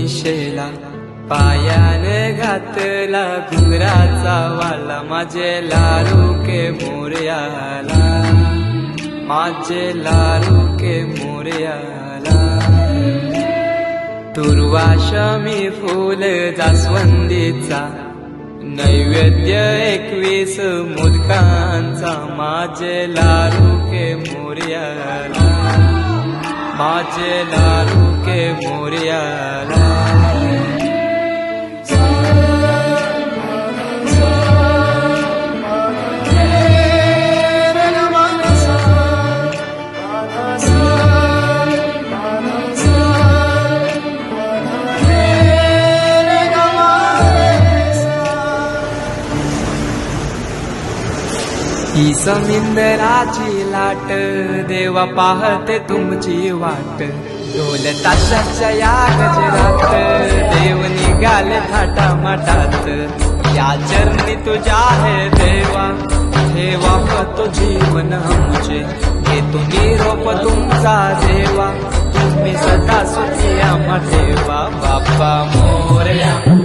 मिशेला, पायाने घातला घुंगराचा वाला, माझे लाडू के मोरयाला, माझे लाडू के मोरयाला. दुर्वा शमी फूल जास्वंदीचा, नैवेद्य 21 मोदकांचा, माझे लाडू के मोरयाला, माझे लाडू के मोरयाला. ही समिंदराची लाट, देवा पाहते तुमची वाट, ढोल ताशाच्या या गजरात, देव निघाले थाटामाटात. या चरणी तुझ्या आहे देवा, ठेवा तो जीवन आमचे, घेतो निरोप तुमचा देवा, तुम्ही सदा सुखी आम्हा ठेवा. बाप्पा मोरया.